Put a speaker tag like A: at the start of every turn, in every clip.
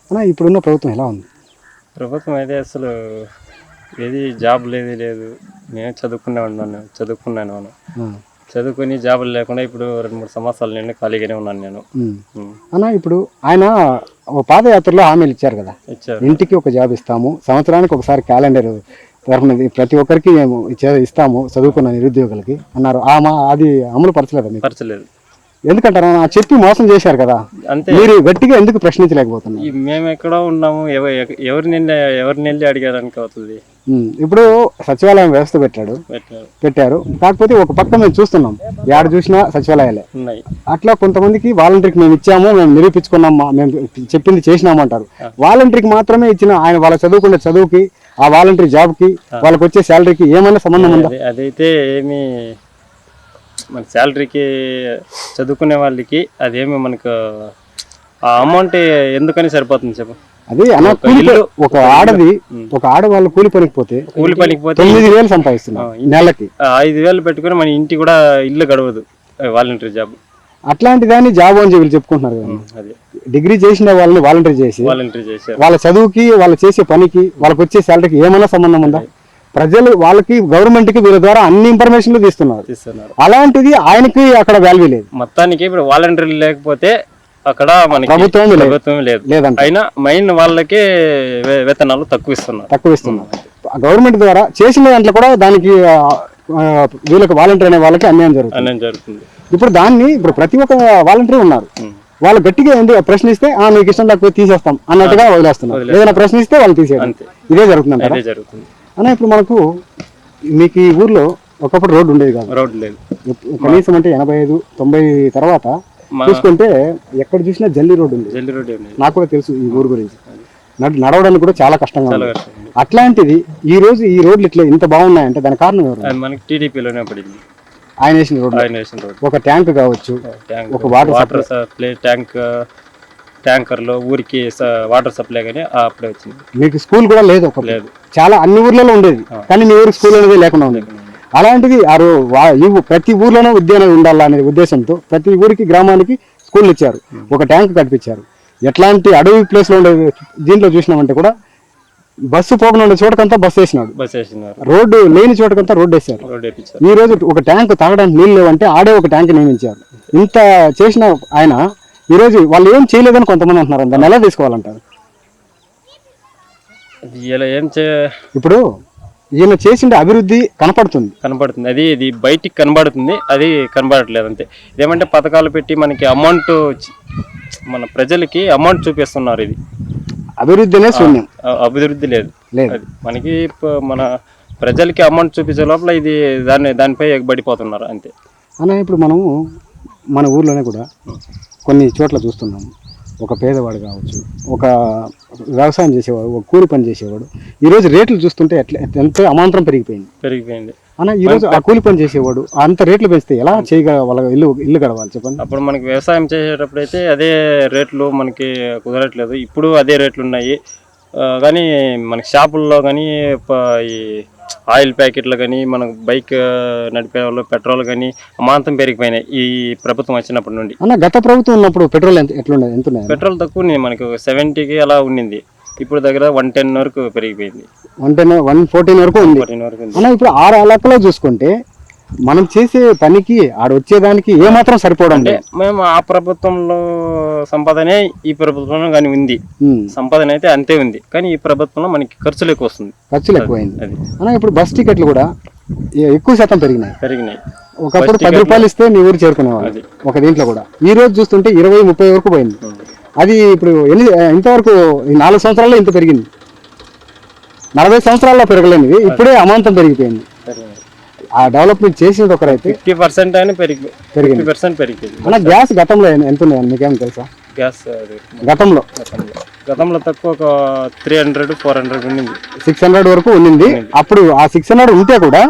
A: అన్న ఇప్పుడున్న ప్రభుత్వం ఎలా ఉంది?
B: ప్రభుత్వం అయితే అసలు ఏది జాబ్ లేదు. నేను చదువుకున్నాను. చదువుకుని జాబులు లేకుండా ఇప్పుడు 2-3 సంవత్సరాల నుండి ఖాళీగానే ఉన్నాను నేను.
A: అన్న ఇప్పుడు ఆయన పాదయాత్రలో హామీలు ఇచ్చారు కదా,
B: ఇచ్చారు.
A: ఇంటికి ఒక జాబ్ ఇస్తాము, సంవత్సరానికి ఒకసారి క్యాలెండర్ తరఫున ప్రతి ఒక్కరికి మేము ఇస్తాము చదువుకున్న నిరుద్యోగులకి అన్నారు. అది అమలు పరచలేదు.
B: పరచలేదు.
A: ఎందుకంటారా? చెప్పి మోసం చేశారు కదా,
B: అంతే.
A: మీరు గట్టిగా ఎందుకు ప్రశ్నించలేకపోతున్నారు?
B: మేము ఎక్కడో ఉన్నాము, ఎవరిని వెళ్ళి అడిగడానికి అవుతుంది.
A: ఇప్పుడు సచివాలయం వ్యవస్థ పెట్టారు. కాకపోతే ఒక పక్క మేము చూస్తున్నాం, ఎక్కడ చూసినా సచివాలయాలే
B: ఉన్నాయి.
A: అట్లా కొంతమందికి వాలంటీర్కి మేము ఇచ్చాము, మేము నిరూపించుకున్నాం, మేము చెప్పింది చేసినామంటారు. వాలంటీర్కి మాత్రమే ఇచ్చిన ఆయన వాళ్ళ చదువుకునే చదువుకి, ఆ వాలంటీర్ జాబ్కి, వాళ్ళకి వచ్చే శాలరీకి ఏమైనా సంబంధం ఉందా?
B: అదైతే ఏమి మన శాలరీకి చదువుకునే వాళ్ళకి అదేమి మనకు ఆ అమౌంట్ ఎందుకని సరిపోతుంది చెప్పు.
A: అది ఒక ఆడవాళ్ళు కూలి పనికి పోతే 9,000 సంపాదిస్తున్నారు నెలకి.
B: 5,000 పెట్టుకుని మన ఇంటి కూడా ఇల్లు గడవదు వాలంటీర్ జాబ్.
A: అట్లాంటి దాన్ని జాబ్ అని వీళ్ళు చెప్పుకుంటున్నారు కదా. డిగ్రీ చేసిన వాళ్ళని వాలంటీర్ చేసి వాళ్ళ చదువుకి, వాళ్ళు చేసే పనికి, వాళ్ళకి వచ్చే శాలరీకి ఏమైనా సంబంధం ఉందా? ప్రజలు వాళ్ళకి, గవర్నమెంట్ కి వీళ్ళ ద్వారా అన్ని ఇన్ఫర్మేషన్లు తీస్తున్నారు. అలాంటిది ఆయనకి అక్కడ వాల్యూ లేదు.
B: మొత్తానికి ఇప్పుడు వాలంటీర్లు లేకపోతే అక్కడ మనకి ప్రభుత్వం లేదంట. అయినా మెయిన్ వాళ్ళకే వేతనాలు తక్కువ ఇస్తున్నారు.
A: గవర్నమెంట్ ద్వారా చేసిన దాంట్లో కూడా దానికి వీళ్ళకి వాలంటీర్ అనే వాళ్ళకి అన్యాయం జరుగుతుంది. ఇప్పుడు ప్రతి ఒక్క వాలంటీర్ ఉన్నారు, వాళ్ళు గట్టిగా ఎందుకు ప్రశ్నిస్తే మీకు ఇష్టం లేకపోతే తీసేస్తాం అన్నట్టుగా వదిలేస్తున్నారు. ఏదైనా ప్రశ్నిస్తే వాళ్ళు తీసేయడం, ఇదే జరుగుతుంది. అన్న ఇప్పుడు మీకు ఈ ఊర్లో ఒకప్పుడు రోడ్డు ఉండేది కాదు,
B: రోడ్డు లేదు.
A: కనీసం అంటే 85-90 తర్వాత చూసుకుంటే ఎక్కడ చూసినా జల్లి రోడ్డు ఉంది. నాకు కూడా తెలుసు ఈ ఊరు గురించి. నడవడానికి కూడా చాలా కష్టంగా ఉంది. అట్లాంటిది ఈ రోజు ఈ రోడ్లు ఇట్లా ఇంత బాగున్నాయంటే దాని కారణం ఎవరు?
B: మనకి టీడీపీలోనే పడింది.
A: ఆయన వేసిన రోడ్డు. ఒక ట్యాంక్ కావచ్చు, ఒక వాటర్
B: సప్లై ట్యాంకర్లో ఊరికి వాటర్ సప్లై కానీ అప్పుడే వచ్చింది.
A: మీకు స్కూల్ కూడా లేదు. చాలా అన్ని ఊర్లలో ఉండేది, కానీ మీ ఊరికి స్కూల్ అనేది లేకుండా ఉండేది. అలాంటిది ప్రతి ఊర్లోనూ ఉద్యానం ఉండాలనే ఉద్దేశంతో ప్రతి ఊరికి, గ్రామానికి స్కూల్ ఇచ్చారు, ఒక ట్యాంక్ కట్టించారు. ఎట్లాంటి అడవి ప్లేస్ లో ఉండే దీంట్లో చూసినామంటే కూడా బస్సు పోకుండా ఉండే చోటకంతా బస్సు వేసినాడు, రోడ్డు లేని చోటకంతా రోడ్డు వేసారు. ఈ రోజు ఒక ట్యాంక్ తాగడానికి నీళ్ళు లేవంటే ఆడే ఒక ట్యాంక్ నియమించారు. ఇంత చేసిన ఆయన ఈ రోజు వాళ్ళు ఏం చేయలేదని కొంతమంది అంటున్నారు. దాన్ని ఎలా తీసుకోవాలంటారు? ఇప్పుడు ఈయన చేసిన అభివృద్ధి కనపడుతుంది,
B: అది ఇది బయటికి కనబడుతుంది, అది కనబడట్లేదు అంతే. ఇదేమంటే పథకాలు పెట్టి మనకి అమౌంట్, మన ప్రజలకి అమౌంట్ చూపిస్తున్నారు. ఇది
A: అభివృద్ధినే శూన్యం,
B: అభివృద్ధి లేదు. మనకి మన ప్రజలకి అమౌంట్ చూపించే లోపల ఇది దానిపై ఎగబడిపోతున్నారు అంతే.
A: అన్న ఇప్పుడు మనము మన ఊర్లోనే కూడా కొన్ని చోట్ల చూస్తున్నాము, ఒక పేదవాడు కావచ్చు, ఒక వ్యవసాయం చేసేవాడు, ఒక కూలి పని చేసేవాడు, ఈరోజు రేట్లు చూస్తుంటే ఎంతో అమాంతరం పెరిగిపోయింది అన్న. ఈరోజు ఆ కూలి పని చేసేవాడు అంత రేట్లు పెంచితే ఎలా వాళ్ళ ఇల్లు గడవాలి చెప్పండి.
B: అప్పుడు మనకి వ్యవసాయం చేసేటప్పుడు అయితే అదే రేట్లు మనకి కుదరట్లేదు. ఇప్పుడు అదే రేట్లు ఉన్నాయి, కానీ మనకి షాపుల్లో కానీ ఈ ఆయిల్ ప్యాకెట్లు కానీ, మనకు బైక్ నడిపే వాళ్ళు పెట్రోల్ కానీ అమాంతం పెరిగిపోయినాయి ఈ ప్రభుత్వం వచ్చినప్పటి నుండి.
A: అన్న గత ప్రభుత్వం ఉన్నప్పుడు పెట్రోల్ ఎంత?
B: పెట్రోల్ తక్కువ ఉంది, మనకు 70కి అలా ఉండింది. ఇప్పుడు దగ్గర 110 వరకు పెరిగిపోయింది.
A: 114 వరకు ఉంది. అన్న ఇప్పుడు 6 లెక్కలో చూసుకుంటే మనం చేసే పనికి వచ్చేదానికి ఏమాత్రం సరిపోవడం అంటే
B: మేము ఆ ప్రభుత్వంలో సంపాదనే ఈ ప్రభుత్వంలో కానీ ఉంది, సంపాదన అయితే అంతే ఉంది, కానీ ఈ ప్రభుత్వంలో మనకి ఖర్చులు ఎక్కువ వస్తుంది.
A: ఖర్చులు ఎక్కువైంది అన్న. ఇప్పుడు బస్ టికెట్లు కూడా ఎక్కువ శాతం పెరిగినాయి. ఒకప్పుడు 10 రూపాయలు ఇస్తే మీ ఊరు చేరుకునేవాళ్ళు ఒక దీంట్లో కూడా. ఈ రోజు చూస్తుంటే 20-30 వరకు పోయింది. అది ఇప్పుడు ఇంతవరకు 4 సంవత్సరాల్లో ఇంత పెరిగింది. 40 సంవత్సరాల్లో పెరగలేనిది ఇప్పుడే అమాంతం పెరిగిపోయింది. ఆ డెవలప్మెంట్ చేసేది ఒకరైతే
B: 50% అయినా పెరిగింది.
A: అన్న గ్యాస్ గతంలో ఎంత ఉన్నాయని మీకేం తెలుసా?
B: గ్యాస్
A: గతంలో
B: తక్కువ ఒక 300-400 ఉండింది,
A: 600 వరకు ఉండింది. అప్పుడు ఆ 600 ఉంటే కూడా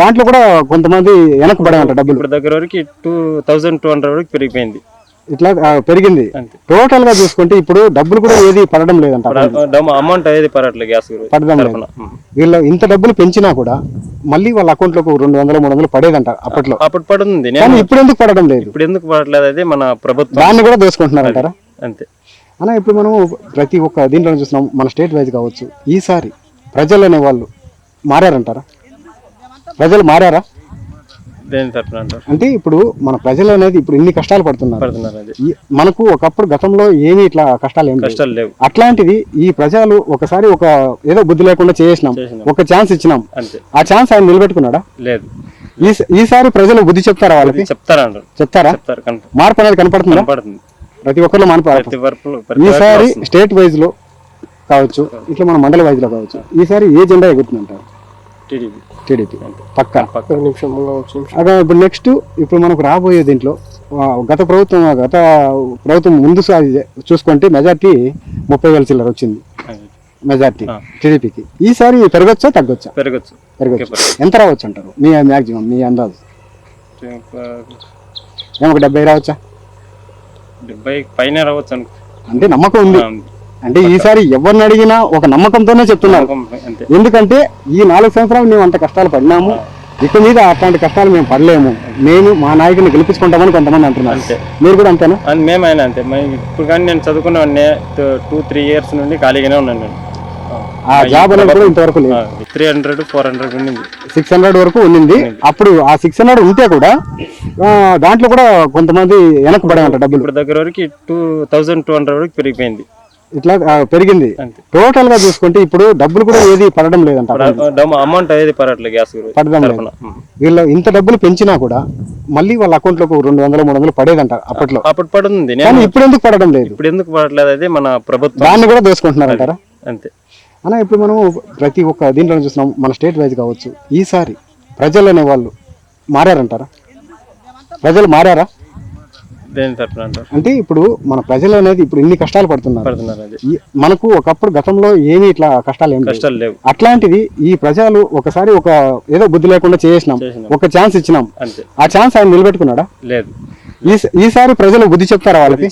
A: దాంట్లో కూడా కొంతమంది వెనకబడేమంట డబ్బులు.
B: ఇప్పుడు దగ్గర వరకు 2200 వరకు పెరిగిపోయింది.
A: ఇట్లా పెరిగింది. టోటల్ గా చూసుకుంటే ఇప్పుడు డబ్బులు కూడా ఏది పడడం లేదంట,
B: అమౌంట్ ఏది పడట్లేదు, గ్యాస్
A: పడడం లేదు. వీళ్ళు ఇంత డబ్బులు పెంచినా కూడా మళ్ళీ వాళ్ళ అకౌంట్ లో 200-300 పడేదంట అప్పట్లో.
B: అప్పుడు పడుతుంది,
A: ఇప్పుడు ఎందుకు పడడం లేదు?
B: ఇప్పుడు ఎందుకు పడట్లేదు? అది మన ప్రభుత్వం
A: దాన్ని కూడా దోసుకుంటున్నారంటారా?
B: అంతే.
A: అన్న ఇప్పుడు మనం ప్రతి ఒక్క దీంట్లో చూస్తున్నాం, మన స్టేట్ వైజ్ కావచ్చు, ఈసారి ప్రజలు అనే వాళ్ళు మారారంటారా? ప్రజలు మారారా?
B: దేని తరఫున అంటారు?
A: అంటే ఇప్పుడు మన ప్రజలు అనేది ఇప్పుడు ఇన్ని కష్టాలు పడుతున్నారు.
B: అది
A: మనకు ఒకప్పుడు గతంలో ఏమీ ఇట్లా కష్టాలు ఏమి లేవు.
B: కష్టాలు లేవు.
A: అట్లాంటిది ఈ ప్రజలు ఒకసారి ఒక ఏదో బుద్ధి లేకుండా చేసినాం, ఒక ఛాన్స్ ఇచ్చినాం,
B: అంతే.
A: ఆ ఛాన్స్ ఆయన నిలబెట్టుకున్నాడా?
B: లేదు.
A: ఈసారి ప్రజలు బుద్ధి చెప్తారా? వాళ్ళకి చెప్తారా?
B: చెప్తారు.
A: మార్పు అనేది కనపడుతుందా? ప్రతి ఒక్కరిలో మార్పు. ఈసారి స్టేట్ వైజ్ లో కావచ్చు, ఇట్లా మన మండల వైజ్ లో కావచ్చు, ఈసారి ఏ జెండా ఎగురుతుందంటారు? టీడీపీ పక్కా. అదే ఇప్పుడు నెక్స్ట్ ఇప్పుడు మనకు రాబోయే దీంట్లో గత ప్రభుత్వం ముందు చూసుకుంటే మెజార్టీ 30,000 చిల్లర వచ్చింది మెజార్టీ టీడీపీకి. ఈసారి పెరగచ్చా తగ్గొచ్చా?
B: పెరగచ్చు.
A: ఎంత రావచ్చు అంటారు మీ మ్యాక్సిమం, మీ అందాజు? ఒక 70 రావచ్చా?
B: 70 పైన రావచ్చు
A: అంటే నమ్మకం ఉంది. అంటే ఈసారి ఎవరిని అడిగినా ఒక నమ్మకంతోనే చెప్తున్నారు. ఎందుకంటే ఈ 4 సంవత్సరాలు మేము అంత కష్టాలు పడినాము, ఇక మీద అట్లాంటి కష్టాలు మేము పడలేము, మేము మా నాయకుని గెలిపించుకుంటామని కొంతమంది అంటున్నారు. మీరు కూడా అంతేనా?
B: మేమైనా అంతే. ఇప్పుడు కానీ నేను చదువుకున్న 2-3 ఇయర్స్ నుండి ఖాళీగానే ఉన్నాను నేను.
A: ఆ జాబ్ అనేది కూడా ఇంతవరకు లేదు.
B: 300-400 ఉండింది,
A: 600 వరకు ఉండింది. అప్పుడు ఆ 600 ఉంటే కూడా దాంట్లో కూడా కొంతమంది వెనకబడే ఉంటారు డబ్బులు.
B: ఇప్పుడు దగ్గర వరకు 2200 వరకు పెరిగిపోయింది.
A: ఇట్లా పెరిగింది. టోటల్ గా చూసుకుంటే ఇప్పుడు డబ్బులు కూడా ఏది పడడం లేదంట,
B: అమౌంట్ ఏది పడడం లేదు.
A: వీళ్ళు ఇంత డబ్బులు పెంచినా కూడా మళ్ళీ వాళ్ళ అకౌంట్ లో 200-300 పడేదంట అప్పట్లో.
B: అప్పుడు పడుతుంది,
A: కానీ ఇప్పుడు ఎందుకు పడడం లేదు?
B: ఇప్పుడు ఎందుకు పడట్లేదు? అది మన ప్రభుత్వం
A: దాన్ని కూడా దోసుకుంటున్నారంటారా?
B: అంతే
A: అన్న ఇప్పుడు మనం ప్రతి ఒక్క దీంట్లో చూస్తున్నాం, మన స్టేట్ వైజ్ కావచ్చు, ఈసారి ప్రజలు అనే వాళ్ళు మారారంటారా? ప్రజలు మారారా?
B: దేని తరఫున అంటారు?
A: అంటే ఇప్పుడు మన ప్రజలు అనేది ఇప్పుడు ఇన్ని కష్టాలు పడుతున్నారు. మనకు ఒకప్పుడు గతంలో ఏమీ ఇట్లా కష్టాలు లేవు. అట్లాంటిది ఈ ప్రజలు ఒకసారి ఒక ఏదో బుద్ధి లేకుండా చేసినాం, ఒక ఛాన్స్ ఇచ్చినాం, ఆ ఛాన్స్ ఆయన నిలబెట్టుకున్నాడా?
B: లేదు.
A: ఈసారి ప్రజలు బుద్ధి చెప్తారా? వాళ్ళకి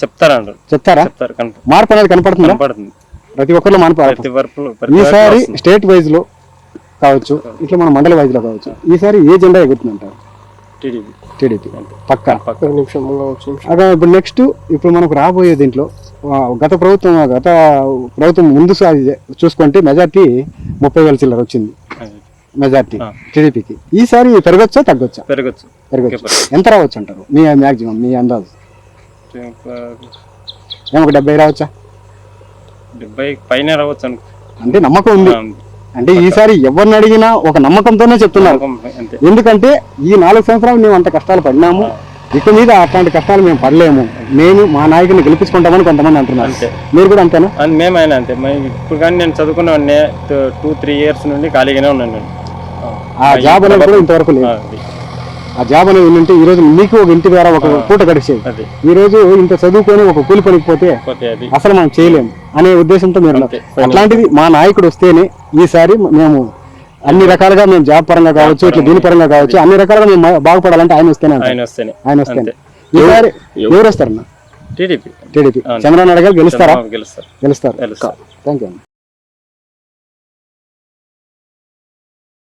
A: చెప్తారా? మార్పు అనేది కనపడుతుందా? ప్రతి ఒక్కరిలో మార్పు. ఈసారి స్టేట్ వైజ్ లో కావచ్చు, ఇట్లా మన మండల వైజ్ లో కావచ్చు, ఈసారి ఏ జెండా ఎగురుతుందంటారు? టీడీపీ పక్కా. అదే ఇప్పుడు నెక్స్ట్ ఇప్పుడు మనకు రాబోయే దీంట్లో గత ప్రభుత్వం ముందు చూసుకుంటే మెజార్టీ 30,000 చిల్లర వచ్చింది మెజార్టీ టీడీపీకి. ఈసారి పెరగచ్చా తగ్గొచ్చా?
B: పెరగచ్చు.
A: ఎంత రావచ్చు అంటారు మీ మ్యాక్సిమం, మీ అందాజు? ఒక 70 రావచ్చా?
B: 70 పైన రావచ్చు
A: అంటే నమ్మకం ఉంది. అంటే ఈసారి ఎవరిని అడిగినా ఒక నమ్మకంతోనే చెప్తున్నారు. ఎందుకంటే ఈ 4 సంవత్సరాలు మేము అంత కష్టాలు పడినాము, ఇక మీద అట్లాంటి కష్టాలు మేము పడలేము, మేము మా నాయకుని గెలిపించుకుంటామని కొంతమంది అంటున్నారు. మీరు కూడా అంతేనా?
B: మేమైనా అంతే. ఇప్పుడు కానీ నేను చదువుకున్న 2-3 ఇయర్స్ నుండి ఖాళీగానే ఉన్నాను నేను.
A: ఆ జాబ్ అనేది కూడా ఇంతవరకు లేదు. ఆ జాబ్ అనేది ఏంటంటే ఈ రోజు మీకు ఒక ఇంటి ద్వారా ఒక పూట గడిచేది. ఈ రోజు ఇంత చదువుకొని ఒక కూలి పనికి పోతే అసలు మనం చేయలేము అనే ఉద్దేశంతో మీరు. అట్లాంటిది మా నాయకుడు వస్తేనే ఈసారి మేము అన్ని రకాలుగా మేము జాబ్ పరంగా కావచ్చు, ఇట్లా దీని పరంగా కావచ్చు, అన్ని రకాలుగా మేము బాగుపడాలంటే ఆయన వస్తేనే. ఈసారి ఎవరు వస్తారన్న?
B: టీడీపీ.
A: చంద్రబాబు నాయుడు గారు గెలుస్తారు. Thank you.